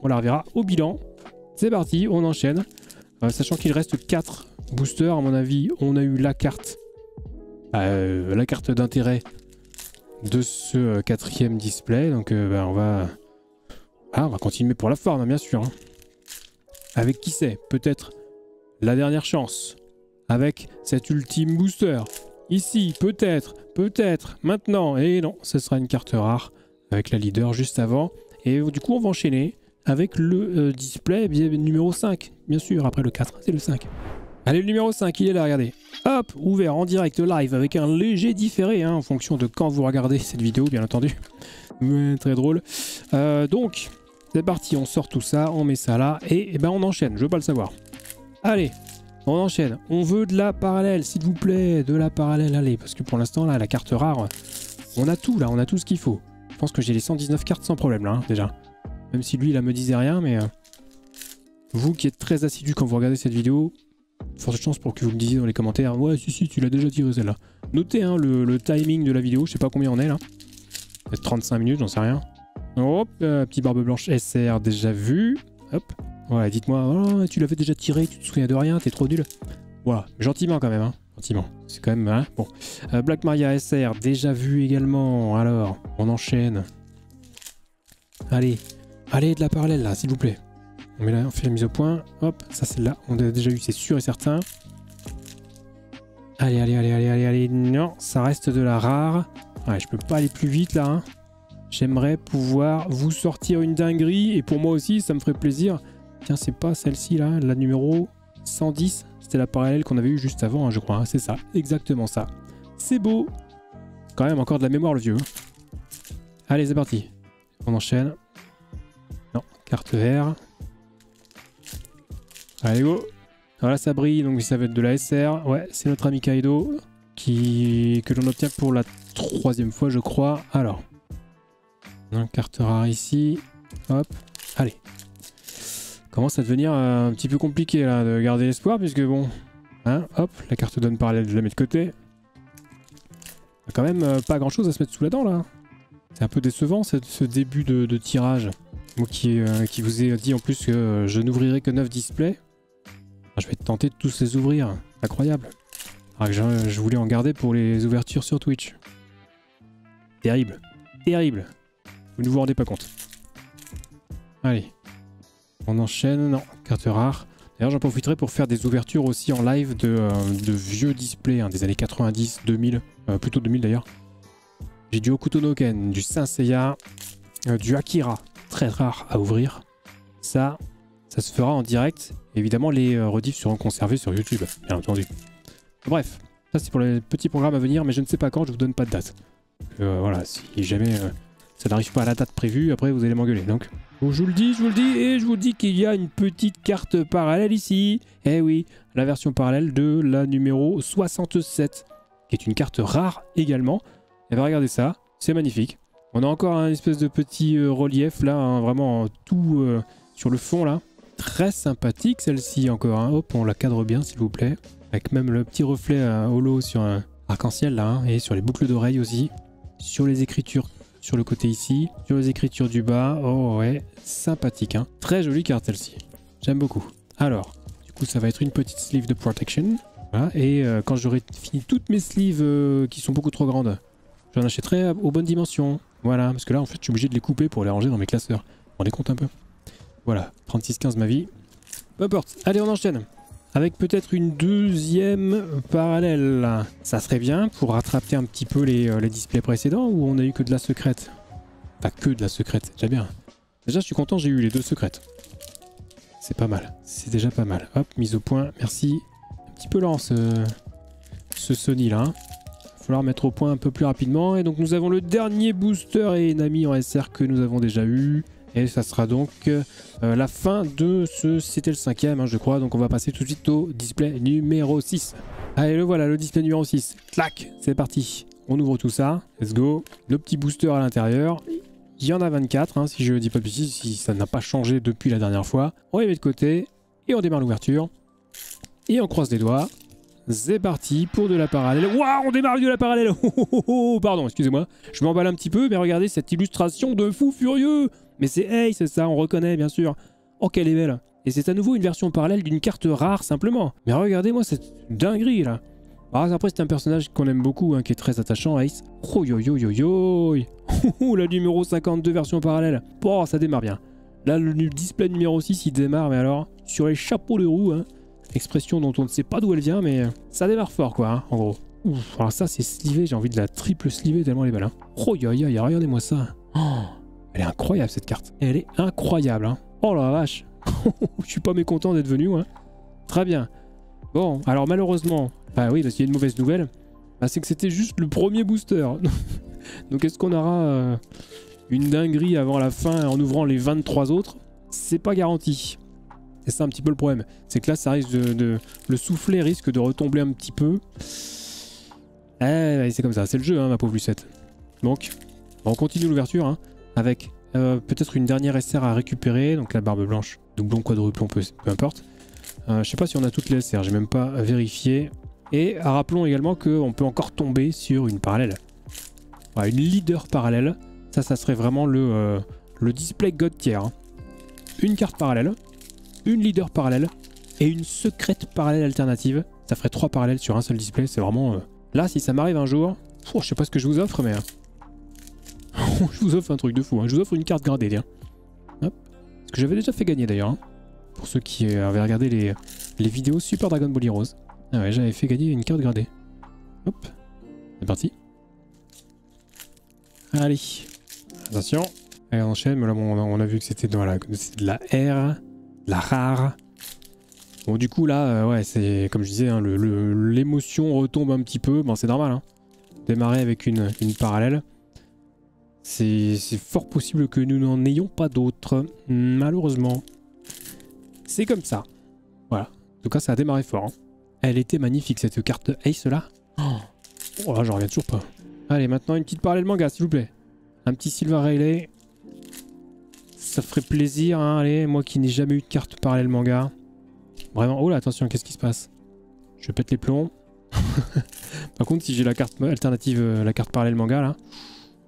S1: on la reverra au bilan. C'est parti, on enchaîne. Sachant qu'il reste 4 boosters, à mon avis, on a eu la carte d'intérêt de ce 4e display. Donc on va continuer pour la forme, bien sûr. Hein. Avec qui c'est? Peut-être la dernière chance. Avec cet ultime booster. Ici, peut-être, maintenant. Et non, ce sera une carte rare avec la leader juste avant. Et du coup, on va enchaîner avec le display numéro 5. Bien sûr, après le 4, c'est le 5. Allez, le numéro 5, il est là, regardez. Hop, ouvert en direct live avec un léger différé, hein, en fonction de quand vous regardez cette vidéo, bien entendu. Ouais, très drôle. Donc, c'est parti, on sort tout ça, on met ça là, et ben on enchaîne, je veux pas le savoir. Allez, on enchaîne. On veut de la parallèle, s'il vous plaît, de la parallèle, allez, parce que pour l'instant, là, la carte rare, on a tout, là, on a tout ce qu'il faut. Je pense que j'ai les 119 cartes sans problème, là, hein, déjà. Même si lui, là, me disait rien, mais... vous qui êtes très assidus quand vous regardez cette vidéo, forte chance pour que vous me disiez dans les commentaires, ouais, si, tu l'as déjà tiré celle-là. Notez hein, le timing de la vidéo, je sais pas combien on est là. Peut-être 35 minutes, j'en sais rien. Hop, petit barbe blanche SR déjà vu. Hop, voilà, dites-moi, oh, tu l'avais déjà tiré, tu te souviens de rien, t'es trop nul. Voilà, gentiment quand même, hein, gentiment. C'est quand même, hein, bon. Black Maria SR déjà vu également, alors, on enchaîne. Allez, de la parallèle là, s'il vous plaît. On met là, on fait la mise au point. Hop, ça c'est là. On a déjà eu, c'est sûr et certain. Allez. Non, ça reste de la rare. Ouais, je peux pas aller plus vite là. Hein. J'aimerais pouvoir vous sortir une dinguerie. Et pour moi aussi, ça me ferait plaisir. Tiens, c'est pas celle-ci là, la numéro 110. C'était la parallèle qu'on avait eu juste avant, hein, je crois. Hein. C'est ça, exactement ça. C'est beau. Quand même encore de la mémoire le vieux. Allez, c'est parti. On enchaîne. Non, carte vert. Allez go. Voilà, ça brille, donc ça va être de la SR. Ouais, c'est notre ami Kaido que l'on obtient pour la 3e fois, je crois. Alors, une carte rare ici. Hop, allez. Commence à devenir un petit peu compliqué là de garder l'espoir, puisque bon, hein, hop, la carte donne parallèle, je la mets de côté. Il y a quand même pas grand chose à se mettre sous la dent là. C'est un peu décevant ce début de tirage. Moi qui vous ai dit en plus que je n'ouvrirai que 9 displays. Je vais tenter de tous les ouvrir. Incroyable. Alors que je voulais en garder pour les ouvertures sur Twitch. Terrible. Terrible. Vous ne vous rendez pas compte. Allez. On enchaîne. Non, carte rare. D'ailleurs, j'en profiterai pour faire des ouvertures aussi en live de vieux displays hein, des années 90, 2000. Plutôt 2000 d'ailleurs. J'ai du Hokuto no Ken, du Saint Seiya, du Akira. Très rare à ouvrir. Ça se fera en direct. Évidemment, les rediffs seront conservés sur YouTube, bien entendu. Bref, ça c'est pour les petits programmes à venir, mais je ne sais pas quand, je vous donne pas de date. Voilà, si jamais ça n'arrive pas à la date prévue, après vous allez m'engueuler. Donc, je vous le dis, et je vous dis qu'il y a une petite carte parallèle ici. Eh oui, la version parallèle de la numéro 67, qui est une carte rare également. Et bien regardez ça, c'est magnifique. On a encore un espèce de petit relief là, hein, vraiment tout sur le fond là. Très sympathique celle-ci encore, hein. Hop, on la cadre bien s'il vous plaît. Avec même le petit reflet holo sur un arc-en-ciel là, hein, et sur les boucles d'oreilles aussi. Sur les écritures sur le côté ici, sur les écritures du bas. Oh ouais, sympathique, hein. Très jolie carte celle-ci. J'aime beaucoup. Alors, du coup ça va être une petite sleeve de protection. Voilà, et quand j'aurai fini toutes mes sleeves qui sont beaucoup trop grandes, j'en achèterai aux bonnes dimensions. Voilà, parce que là en fait je suis obligé de les couper pour les ranger dans mes classeurs. Vous vous rendez compte un peu? Voilà, 36-15 ma vie. Peu importe. Allez, on enchaîne. Avec peut-être une deuxième parallèle. Ça serait bien pour rattraper un petit peu les displays précédents où on a eu que de la secrète. Enfin, que de la secrète, c'est déjà bien. Déjà, je suis content, j'ai eu les 2 secrètes. C'est pas mal. C'est déjà pas mal. Hop, mise au point. Merci. Un petit peu lent ce Sony là. Il va falloir mettre au point un peu plus rapidement. Et donc, nous avons le dernier booster et Nami en SR que nous avons déjà eu. Et ça sera donc la fin de ce... C'était le 5e, hein, je crois. Donc on va passer tout de suite au display numéro 6. Allez, le voilà, le display numéro 6. Clac, c'est parti. On ouvre tout ça. Let's go. Le petit booster à l'intérieur. Il y en a 24, hein, si je ne dis pas de bêtises, si ça n'a pas changé depuis la dernière fois. On les met de côté et on démarre l'ouverture. Et on croise les doigts. C'est parti pour de la parallèle. Waouh, on démarre avec de la parallèle. Oh, oh, oh, oh, pardon, excusez-moi. Je m'emballe un petit peu, mais regardez cette illustration de fou furieux. Mais c'est Ace, c'est ça, on reconnaît bien sûr. Oh, qu'elle est belle. Et c'est à nouveau une version parallèle d'une carte rare simplement. Mais regardez-moi cette dinguerie là. Ah, après c'est un personnage qu'on aime beaucoup, hein, qui est très attachant, Ace. Oh yo yo yo yo. Oh, la numéro 52 version parallèle. Oh, ça démarre bien. Là, le display numéro 6, il démarre, mais alors, sur les chapeaux de roue, hein. Expression dont on ne sait pas d'où elle vient, mais ça démarre fort, quoi, hein, en gros. Ouf, alors ça, c'est slivé, j'ai envie de la triple sliver tellement elle est belle. Hein. Oh, yo, yo, yo, regardez-moi ça. Oh, elle est incroyable, cette carte. Elle est incroyable, hein. Oh la vache. Je suis pas mécontent d'être venu, hein. Très bien. Bon, alors malheureusement, bah oui, parce qu'il y a une mauvaise nouvelle, bah, c'est que c'était juste le premier booster. Donc est-ce qu'on aura une dinguerie avant la fin en ouvrant les 23 autres? C'est pas garanti. C'est ça un petit peu le problème. C'est que là, ça risque le soufflet risque de retomber un petit peu. C'est comme ça, c'est le jeu, hein, ma pauvre Lucette. Donc, on continue l'ouverture, hein, avec peut-être une dernière SR à récupérer. Donc la barbe blanche, doublon, quadruplon, peu importe. Je sais pas si on a toutes les SR, j'ai même pas vérifié. Et rappelons également qu'on peut encore tomber sur une parallèle. Voilà, une leader parallèle. Ça serait vraiment le display God tier. Hein. Une carte parallèle, une leader parallèle et une secrète parallèle alternative. Ça ferait 3 parallèles sur un seul display. C'est vraiment... Là, si ça m'arrive un jour... je sais pas ce que je vous offre, mais... je vous offre un truc de fou. Hein. Je vous offre une carte gradée, tiens. Hop. Ce que j'avais déjà fait gagner, d'ailleurs. Hein. Pour ceux qui avaient regardé les vidéos Super Dragon Ball Heroes. Ah ouais, j'avais fait gagner une carte gradée. Hop. C'est parti. Allez. Attention. Allez, on enchaîne. Mais là, bon, on a vu que c'était de la R... la rare. Bon, du coup, là, ouais, c'est comme je disais, hein, l'émotion retombe un petit peu. Bon, c'est normal, hein. Démarrer avec une parallèle. C'est fort possible que nous n'en ayons pas d'autres. Malheureusement. C'est comme ça. Voilà. En tout cas, ça a démarré fort. Hein. Elle était magnifique, cette carte Ace, là. Oh là, j'en reviens toujours pas. Allez, maintenant, une petite parallèle manga, s'il vous plaît. Un petit Silver Rayleigh. Ça ferait plaisir, hein, allez, moi qui n'ai jamais eu de carte parallèle manga. Vraiment, oh là, attention, qu'est-ce qui se passe? Je pète les plombs. Par contre, si j'ai la carte alternative, la carte parallèle manga, là,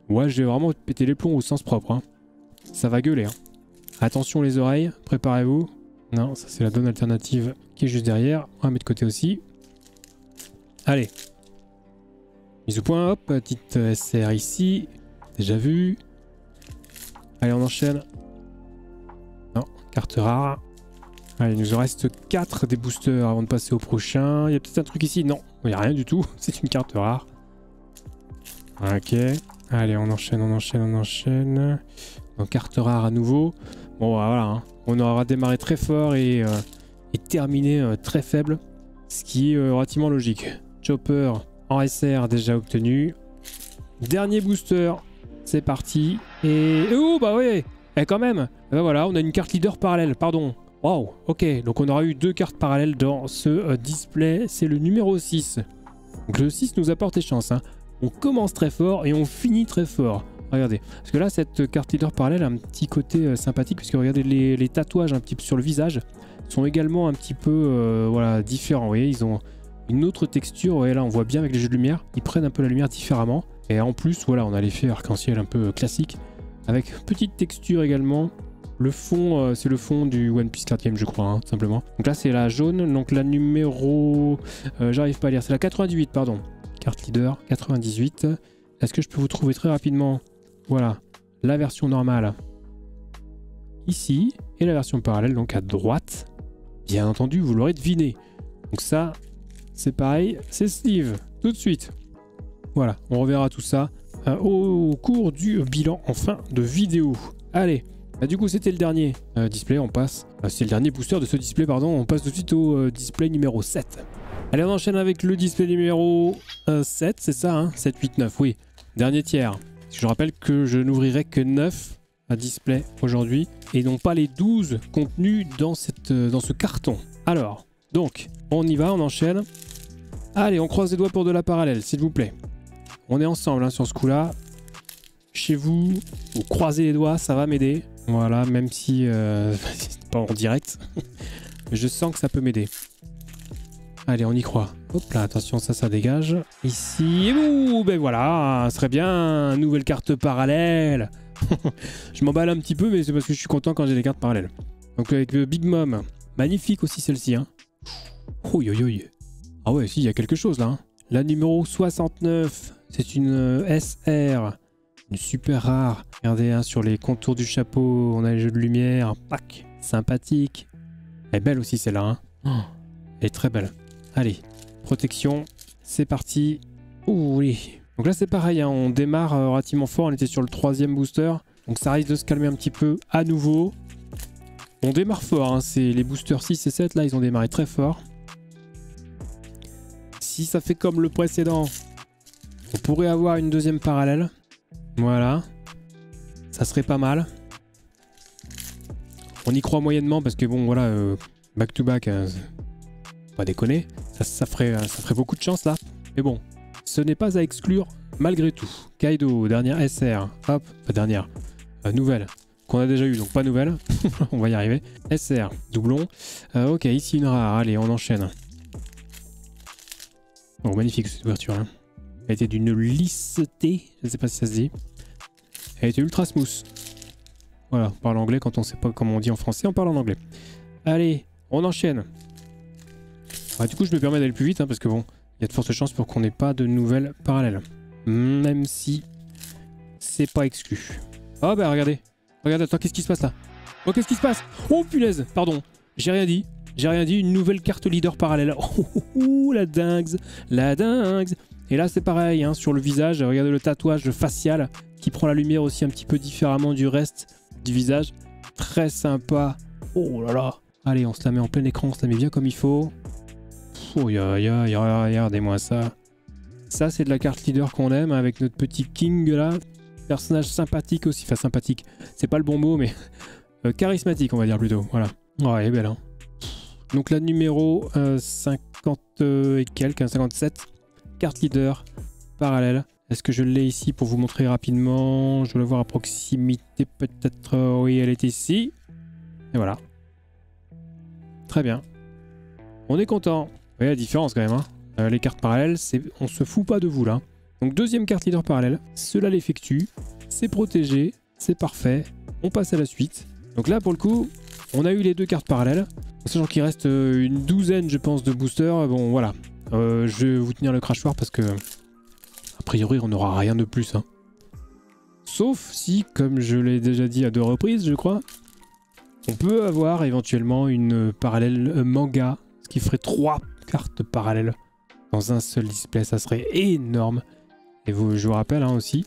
S1: ouais, j'ai vraiment pété les plombs au sens propre. Hein. Ça va gueuler. Hein. Attention les oreilles, préparez-vous. Non, ça c'est la donne alternative qui est juste derrière. On va mettre de côté aussi. Allez. Mise au point, hop, petite SR ici. Déjà vu. Allez, on enchaîne. Non, carte rare. Allez, il nous en reste 4 des boosters avant de passer au prochain. Il y a peut-être un truc ici. Non, il n'y a rien du tout. C'est une carte rare. Ok. Allez, on enchaîne, on enchaîne, on enchaîne. Donc, carte rare à nouveau. Bon, voilà. Hein. On aura démarré très fort et terminé très faible. Ce qui est relativement logique. Chopper en SR déjà obtenu. Dernier booster. C'est parti. Et... oh, bah oui. Et quand même. Et ben voilà, on a une carte leader parallèle. Pardon. Waouh, ok, donc on aura eu 2 cartes parallèles dans ce display, c'est le numéro 6. Donc le 6 nous apporte chance, hein. On commence très fort et on finit très fort. Regardez, parce que là cette carte leader parallèle a un petit côté sympathique, puisque regardez les tatouages un petit peu sur le visage sont également un petit peu voilà, différents, vous voyez, ils ont une autre texture, et là on voit bien avec les jeux de lumière, ils prennent un peu la lumière différemment, et en plus voilà, on a l'effet arc-en-ciel un peu classique, avec petite texture également. Le fond, c'est le fond du One Piece Card Game, je crois, hein, tout simplement. Donc là, c'est la jaune. Donc la numéro... j'arrive pas à lire. C'est la 98, pardon. Carte leader, 98. Est-ce que je peux vous trouver très rapidement? Voilà. La version normale. Ici. Et la version parallèle, donc à droite. Bien entendu, vous l'aurez deviné. Donc ça, c'est pareil. C'est Steve. Tout de suite. Voilà. On reverra tout ça au cours du bilan en fin de vidéo. Allez. Bah, du coup c'était le dernier display, on passe, c'est le dernier booster de ce display pardon, on passe tout de suite au display numéro 7. Allez on enchaîne avec le display numéro 7, c'est ça hein, 7, 8, 9, oui, dernier tiers. Je rappelle que je n'ouvrirai que 9 displays aujourd'hui et non pas les 12 contenus dans ce carton. Alors, donc, on y va, on enchaîne. Allez, on croise les doigts pour de la parallèle, s'il vous plaît. On est ensemble hein, sur ce coup-là. Chez vous, vous croisez les doigts, ça va m'aider. Voilà, même si c'est pas en direct. Je sens que ça peut m'aider. Allez, on y croit. Hop là, attention, ça dégage. Ici, et ouh, ben voilà, ce serait bien, nouvelle carte parallèle. Je m'emballe un petit peu, mais c'est parce que je suis content quand j'ai des cartes parallèles. Donc avec le Big Mom, magnifique aussi celle-ci. Hein. Oh, yo, yo, yo. Ah ouais, si, il y a quelque chose là. Hein. La numéro 69, c'est une SR, une super rare. Regardez, hein, sur les contours du chapeau, on a les jeux de lumière. Pac, sympathique. Elle est belle aussi celle-là. Hein. Oh, elle est très belle. Allez. Protection, c'est parti. Ouh, oui. Donc là c'est pareil, hein, on démarre relativement fort, on était sur le 3e booster. Donc ça risque de se calmer un petit peu à nouveau. On démarre fort, hein, c'est les boosters 6 et 7 là, ils ont démarré très fort. Si ça fait comme le précédent, on pourrait avoir une deuxième parallèle. Voilà. Ça serait pas mal. On y croit moyennement parce que bon voilà, back to back, pas déconner. Ça ferait beaucoup de chance là. Mais bon, ce n'est pas à exclure malgré tout. Kaido, dernière SR. Hop, pas dernière. Nouvelle. Qu'on a déjà eu, donc pas nouvelle. On va y arriver. SR, doublon. Ok, ici une rare. Allez, on enchaîne. Oh, magnifique cette ouverture. Hein. Elle était d'une lisseté. Je ne sais pas si ça se dit. Elle était ultra smooth. Voilà, on parle anglais quand on ne sait pas comment on dit en français, on parle en anglais. Allez, on enchaîne. Ah, du coup, je me permets d'aller plus vite, hein, parce que bon, il y a de fortes chances pour qu'on n'ait pas de nouvelles parallèles. Même si c'est pas exclu. Oh bah regardez. Regardez, attends, qu'est-ce qui se passe là? Oh, qu'est-ce qui se passe? Oh punaise, pardon. J'ai rien dit. J'ai rien dit, une nouvelle carte leader parallèle. Oh, la dingue. La dingue. Et là, c'est pareil, hein, sur le visage. Regardez le tatouage facial qui prend la lumière aussi un petit peu différemment du reste du visage. Très sympa. Oh là là. Allez, on se la met en plein écran, on se la met bien comme il faut. Oh, regardez-moi ça. Ça, c'est de la carte leader qu'on aime avec notre petit King là. Personnage sympathique aussi. Enfin, sympathique. C'est pas le bon mot, mais charismatique, on va dire plutôt. Voilà. Oh, elle est belle, hein. Donc, la numéro 50 et quelques, 57. Carte leader parallèle. Est-ce que je l'ai ici pour vous montrer rapidement? Je dois la voir à proximité, peut-être. Oui, elle est ici. Et voilà. Très bien. On est content. Vous voyez la différence quand même, hein. Les cartes parallèles, on se fout pas de vous là. Donc deuxième carte leader parallèle, cela l'effectue, c'est protégé, c'est parfait, on passe à la suite. Donc là pour le coup, on a eu les deux cartes parallèles, sachant qu'il reste une douzaine je pense de boosters. Bon voilà, je vais vous tenir le crachoir parce que a priori on n'aura rien de plus. Hein. Sauf si, comme je l'ai déjà dit à 2 reprises je crois, on peut avoir éventuellement une parallèle manga, ce qui ferait 3 cartes parallèles dans un seul display, ça serait énorme. Et je vous rappelle hein, aussi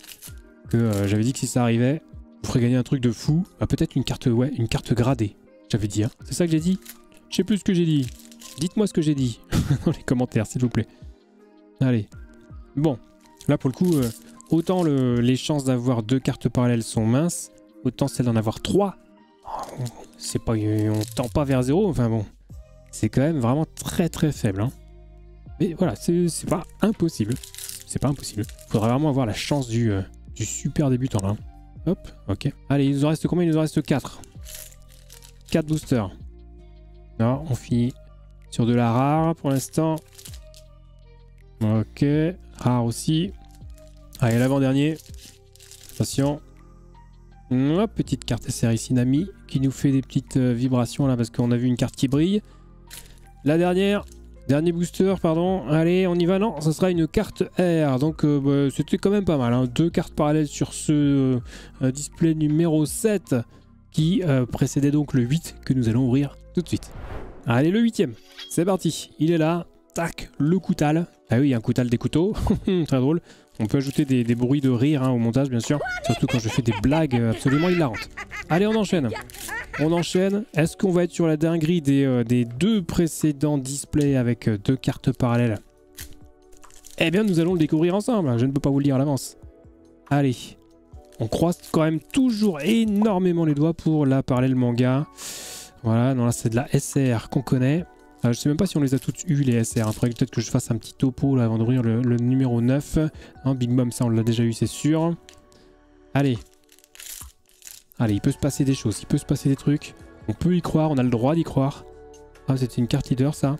S1: que j'avais dit que si ça arrivait, vous ferait gagner un truc de fou. Peut-être une carte, ouais, une carte gradée, j'avais dit. Hein. C'est ça que j'ai dit? Je sais plus ce que j'ai dit. Dites-moi ce que j'ai dit dans les commentaires, s'il vous plaît. Allez. Bon, là pour le coup, autant les chances d'avoir 2 cartes parallèles sont minces, autant celles d'en avoir 3. C'est pas, on tend pas vers 0, enfin bon. C'est quand même vraiment très très faible. Hein. Mais voilà, c'est pas impossible. C'est pas impossible. Faudrait vraiment avoir la chance du super débutant là. Hop, ok. Allez, il nous en reste combien? Il nous en reste 4. 4 boosters. Non, on finit sur de la rare pour l'instant. Ok, rare aussi. Allez, l'avant-dernier. Attention. Hop, petite carte SR ici, Nami, qui nous fait des petites vibrations là parce qu'on a vu une carte qui brille. La dernière, dernier booster, pardon. Allez, on y va. Non, ça sera une carte R. Donc, bah, c'était quand même pas mal. Hein. 2 cartes parallèles sur ce display numéro 7 qui précédait donc le 8 que nous allons ouvrir tout de suite. Allez, le 8e. C'est parti. Il est là. Tac, le coutal. Ah oui, un coutal des couteaux. Très drôle. On peut ajouter des bruits de rire hein, au montage, bien sûr. Surtout quand je fais des blagues absolument hilarantes. Allez, on enchaîne. On enchaîne. Est-ce qu'on va être sur la dinguerie des 2 précédents displays avec 2 cartes parallèles? Eh bien, nous allons le découvrir ensemble. Je ne peux pas vous le dire à l'avance. Allez. On croise quand même toujours énormément les doigts pour la parallèle manga. Voilà, non là c'est de la SR qu'on connaît. Je sais même pas si on les a toutes eues les SR. Il faudrait peut-être que je fasse un petit topo là, avant d'ouvrir le numéro 9. Hein, Big Mom, ça on l'a déjà eu, c'est sûr. Allez. Allez, il peut se passer des choses, il peut se passer des trucs. On peut y croire, on a le droit d'y croire. Ah, c'était une carte leader ça.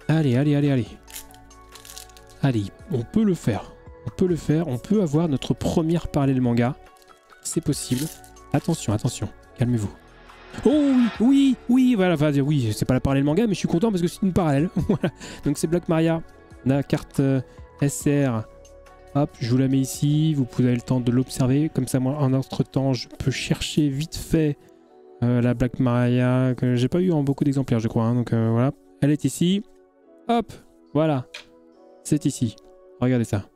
S1: Allez, allez, allez, allez. Allez, on peut le faire. On peut le faire. On peut avoir notre première parallèle manga. C'est possible. Attention, attention. Calmez-vous. Oh oui, oui, oui, voilà. Enfin, oui, c'est pas la parallèle manga, mais je suis content parce que c'est une parallèle. Voilà. Donc c'est Black Maria. La carte SR. Hop, je vous la mets ici. Vous avez le temps de l'observer. Comme ça, moi, en entre-temps, je peux chercher vite fait la Black Maria que j'ai pas eu en beaucoup d'exemplaires, je crois. Hein. Donc voilà. Elle est ici. Hop, voilà. C'est ici. Regardez ça.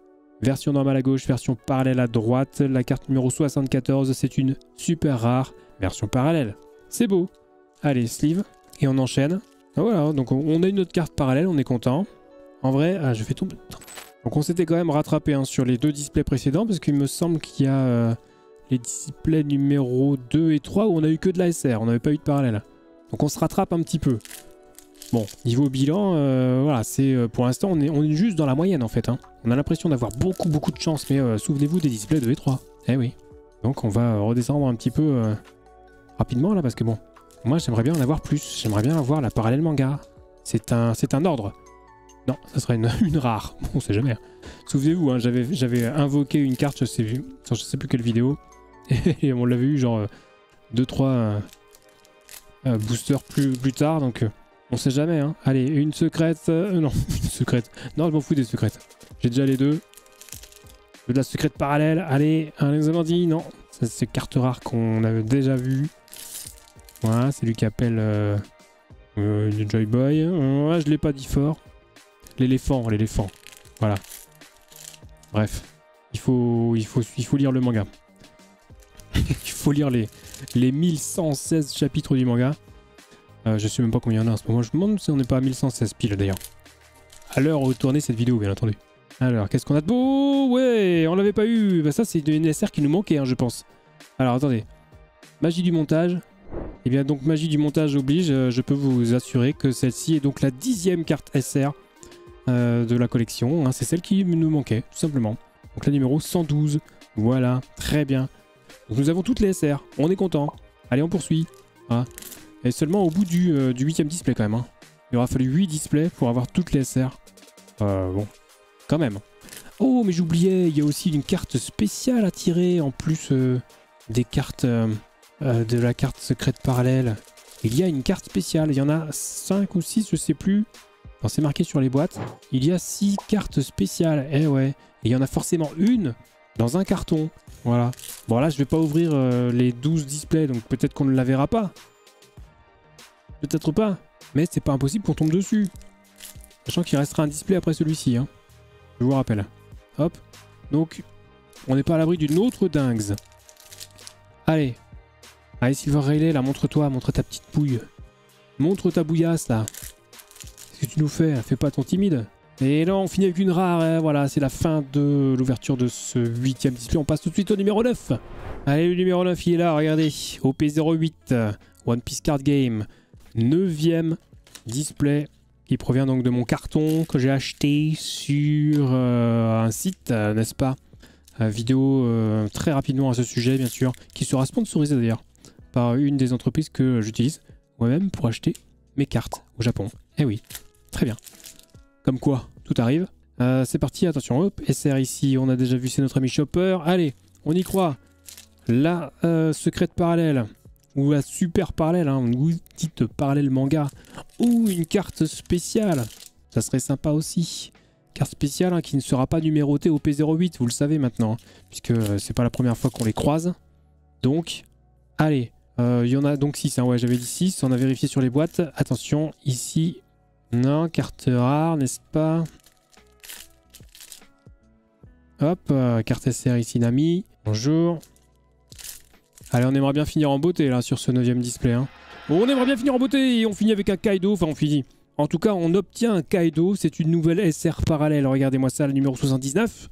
S1: Version normale à gauche, version parallèle à droite. La carte numéro 74, c'est une super rare version parallèle. C'est beau. Allez, sleeve. Et on enchaîne. Ah, voilà, donc on a une autre carte parallèle, on est content. En vrai, je fais tomber. Donc on s'était quand même rattrapé hein, sur les 2 displays précédents, parce qu'il me semble qu'il y a les displays numéro 2 et 3 où on a eu que de la SR, on n'avait pas eu de parallèle. Donc on se rattrape un petit peu. Bon, niveau bilan, voilà, c'est pour l'instant on est juste dans la moyenne en fait. Hein. On a l'impression d'avoir beaucoup de chance, mais souvenez-vous des displays 2 et 3. Eh oui. Donc on va redescendre un petit peu rapidement là, parce que bon, moi j'aimerais bien en avoir plus. J'aimerais bien avoir la parallèle manga. C'est un ordre. Non, ça serait une rare. Bon, on sait jamais. Souvenez-vous, hein, j'avais invoqué une carte, je sais plus quelle vidéo, et on l'avait eu genre 2-3 boosters plus tard, donc on sait jamais. Hein. Allez, une secrète. Non, une secrète. Non, je m'en fous des secrètes. J'ai déjà les 2. Je veux de la secrète parallèle. Allez, un examen dit. Non, c'est carte rare qu'on avait déjà vu. Voilà, c'est lui qui appelle le Joy Boy. Ouais, je l'ai pas dit fort. L'éléphant. Voilà. Bref. Il faut lire le manga. Il faut lire les 1116 chapitres du manga. Je sais même pas combien il y en a en ce moment. Je me demande si on n'est pas à 1116 piles d'ailleurs. À l'heure où tournait cette vidéo, bien entendu. Alors, qu'est-ce qu'on a de beau? Ouais, on l'avait pas eu. Bah, ça, c'est une SR qui nous manquait, hein, je pense. Alors, attendez. Magie du montage. Eh bien, donc, magie du montage oblige. Je peux vous assurer que celle-ci est donc la 10e carte SR de la collection. Hein. C'est celle qui nous manquait, tout simplement. Donc, la numéro 112. Voilà, très bien. Donc, nous avons toutes les SR. On est content. Allez, on poursuit. Voilà. Et seulement au bout du 8e display, quand même. Hein. Il aura fallu 8 displays pour avoir toutes les SR. Bon, quand même. Oh, mais j'oubliais, il y a aussi une carte spéciale à tirer, en plus des cartes de la carte secrète parallèle. Il y a une carte spéciale, il y en a 5 ou 6, je sais plus. Enfin, c'est marqué sur les boîtes. Il y a 6 cartes spéciales, eh ouais. Et il y en a forcément une dans un carton. Voilà. Bon, là, je vais pas ouvrir les 12 displays, donc peut-être qu'on ne la verra pas. Peut-être pas, mais c'est pas impossible qu'on tombe dessus. Sachant qu'il restera un display après celui-ci, hein. Je vous rappelle. Hop. Donc, on n'est pas à l'abri d'une autre dingue. Allez. Allez, Silver Rayleigh, là, montre-toi, montre ta petite pouille. Montre ta bouillasse, là. Qu'est-ce que tu nous fais? Fais pas ton timide. Et là, on finit avec une rare, hein. Voilà, c'est la fin de l'ouverture de ce 8e display. On passe tout de suite au numéro 9. Allez, le numéro 9, il est là, regardez. OP08, One Piece Card Game. 9e display qui provient donc de mon carton que j'ai acheté sur un site, n'est-ce pas? Vidéo très rapidement à ce sujet, bien sûr, qui sera sponsorisé d'ailleurs par une des entreprises que j'utilise moi-même pour acheter mes cartes au Japon. Eh oui, très bien. Comme quoi, tout arrive. C'est parti, attention, hop, SR ici, on a déjà vu, c'est notre ami Chopper. Allez, on y croit. La secrète parallèle. Ou la super parallèle, hein, une petite parallèle manga. Ou une carte spéciale. Ça serait sympa aussi. Carte spéciale hein, qui ne sera pas numérotée au P08, vous le savez maintenant. Hein, puisque c'est pas la première fois qu'on les croise. Donc, allez. Il y en a donc 6, hein, ouais, j'avais dit 6. On a vérifié sur les boîtes. Attention, ici. Non, carte rare, n'est-ce pas? Hop, carte SR ici, Nami. Bonjour. Allez, on aimerait bien finir en beauté là sur ce 9e display. Hein. On aimerait bien finir en beauté et on finit avec un Kaido. Enfin, on finit. En tout cas, on obtient un Kaido. C'est une nouvelle SR parallèle. Regardez-moi ça, le numéro 79.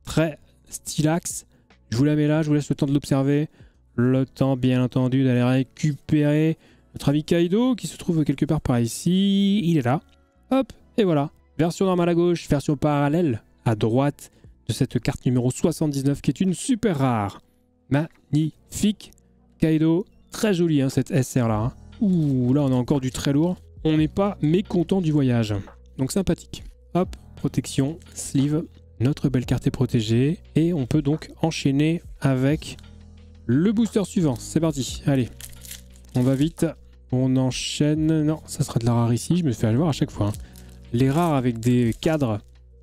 S1: Très stylax. Je vous la mets là, je vous laisse le temps de l'observer. Le temps, bien entendu, d'aller récupérer notre ami Kaido qui se trouve quelque part par ici. Il est là. Hop, et voilà. Version normale à gauche, version parallèle à droite de cette carte numéro 79 qui est une super rare. Magnifique Kaido, très joli hein, cette SR là. Hein. Ouh, là on a encore du très lourd. On n'est pas mécontent du voyage. Donc sympathique. Hop, protection, sleeve. Notre belle carte est protégée. Et on peut donc enchaîner avec le booster suivant. C'est parti, allez. On va vite. On enchaîne. Non, ça sera de la rare ici. Je me fais avoir à chaque fois. Hein. Les rares avec des cadres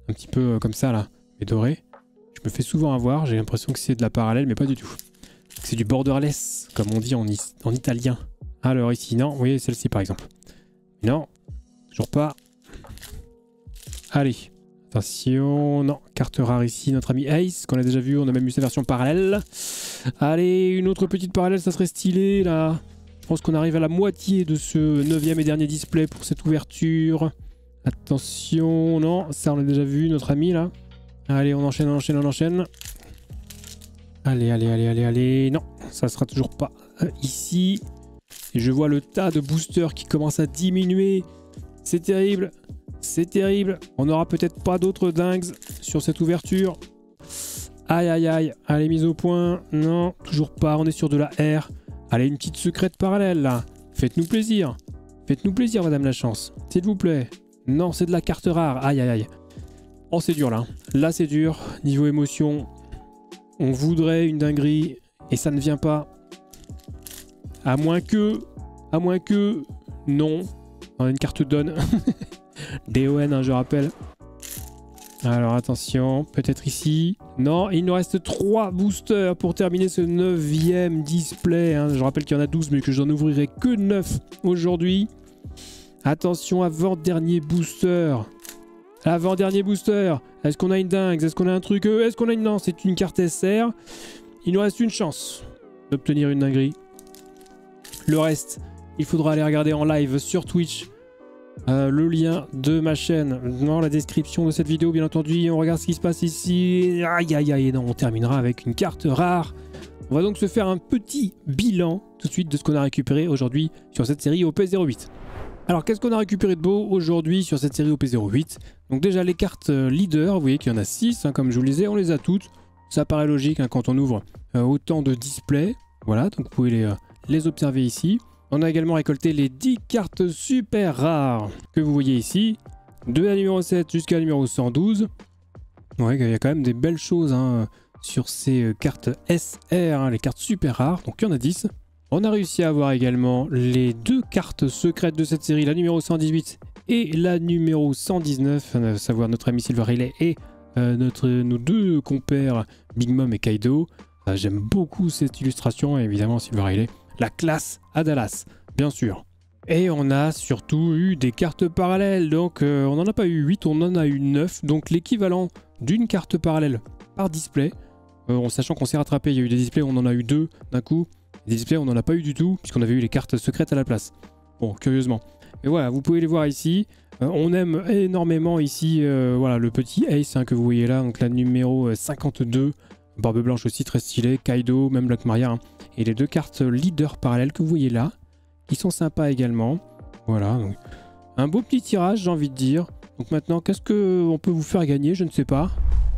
S1: un petit peu comme ça là, mais dorés. Je me fais souvent avoir. J'ai l'impression que c'est de la parallèle, mais pas du tout. C'est du borderless, comme on dit en italien. Alors ici, non. Vous voyez celle-ci par exemple. Non, toujours pas. Allez. Attention, non, carte rare ici, notre ami Ace, qu'on a déjà vu, on a même eu sa version parallèle. Allez, une autre petite parallèle, ça serait stylé là. Je pense qu'on arrive à la moitié de ce 9e et dernier display pour cette ouverture. Attention, non, ça on l'a déjà vu, notre ami là. Allez, on enchaîne, on enchaîne, on enchaîne. Allez, allez, allez, allez, allez. Non, ça sera toujours pas ici. Et je vois le tas de boosters qui commence à diminuer. C'est terrible. C'est terrible. On n'aura peut-être pas d'autres dingues sur cette ouverture. Aïe, aïe, aïe. Allez, mise au point. Non, toujours pas. On est sur de la R. Allez, une petite secrète parallèle, là. Faites-nous plaisir. Faites-nous plaisir, madame la chance. S'il vous plaît. Non, c'est de la carte rare. Aïe, aïe, aïe. Oh, c'est dur, là. Là, c'est dur. Niveau émotion, on voudrait une dinguerie et ça ne vient pas. À moins que... Non. On a une carte donne. DON, hein, je rappelle. Alors attention, peut-être ici. Non, il nous reste 3 boosters pour terminer ce 9e display. Hein. Je rappelle qu'il y en a 12, mais que j'en ouvrirai que 9 aujourd'hui. Attention, avant-dernier booster. Avant-dernier booster. Est-ce qu'on a une dingue? Est-ce qu'on a un truc? Est-ce qu'on a une... Non, c'est une carte SR. Il nous reste une chance d'obtenir une dinguerie. Le reste, il faudra aller regarder en live sur Twitch. Le lien de ma chaîne dans la description de cette vidéo, bien entendu. On regarde ce qui se passe ici. Aïe, aïe, aïe. Non, on terminera avec une carte rare. On va donc se faire un petit bilan tout de suite de ce qu'on a récupéré aujourd'hui sur cette série OP08. Alors, qu'est-ce qu'on a récupéré de beau aujourd'hui sur cette série OP08? Donc déjà, les cartes leader, vous voyez qu'il y en a 6, hein, comme je vous le disais, on les a toutes. Ça paraît logique hein, quand on ouvre autant de displays. Voilà, donc vous pouvez les observer ici. On a également récolté les 10 cartes super rares que vous voyez ici. De la numéro 7 jusqu'à la numéro 112. Ouais, il y a quand même des belles choses hein, sur ces cartes SR, hein, les cartes super rares. Donc il y en a 10. On a réussi à avoir également les 2 cartes secrètes de cette série, la numéro 118 et la numéro 119, à savoir notre ami Silver Riley et nos 2 compères Big Mom et Kaido. J'aime beaucoup cette illustration et évidemment Silver Riley. La classe à Dallas, bien sûr. Et on a surtout eu des cartes parallèles. Donc on n'en a pas eu 8, on en a eu 9. Donc l'équivalent d'une carte parallèle par display. En sachant qu'on s'est rattrapé, il y a eu des displays, on en a eu 2 d'un coup. Des displays, on n'en a pas eu du tout, puisqu'on avait eu les cartes secrètes à la place. Bon, curieusement. Et voilà, vous pouvez les voir ici. On aime énormément ici voilà, le petit Ace hein, que vous voyez là. Donc la numéro 52. Barbe blanche aussi, très stylé. Kaido, même Black Maria. Hein. Et les 2 cartes leader parallèles que vous voyez là, qui sont sympas également. Voilà, donc un beau petit tirage, j'ai envie de dire. Donc maintenant, qu'est-ce qu'on peut vous faire gagner? Je ne sais pas.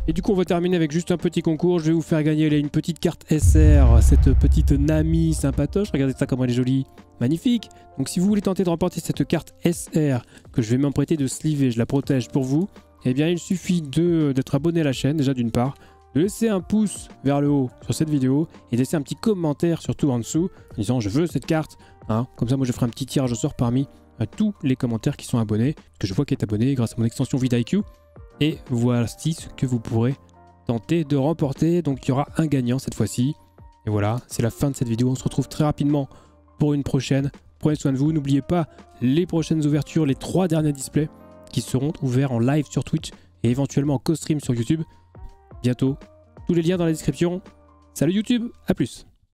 S1: Et du coup, on va terminer avec juste un petit concours. Je vais vous faire gagner là, une petite carte SR, cette petite Nami sympatoche. Regardez ça comme elle est jolie. Magnifique. Donc si vous voulez tenter de remporter cette carte SR, que je vais m'emprêter de sleever, je la protège pour vous, eh bien il suffit d'être abonné à la chaîne, déjà d'une part, de laisser un pouce vers le haut sur cette vidéo et de laisser un petit commentaire surtout en dessous en disant je veux cette carte. Hein. Comme ça, moi je ferai un petit tirage au sort parmi tous les commentaires qui sont abonnés, que je vois qui est abonné grâce à mon extension vidIQ. Et voici ce que vous pourrez tenter de remporter. Donc il y aura un gagnant cette fois-ci. Et voilà, c'est la fin de cette vidéo. On se retrouve très rapidement pour une prochaine. Prenez soin de vous. N'oubliez pas les prochaines ouvertures, les 3 derniers displays qui seront ouverts en live sur Twitch et éventuellement en co-stream sur YouTube. Bientôt. Tous les liens dans la description. Salut YouTube, à plus.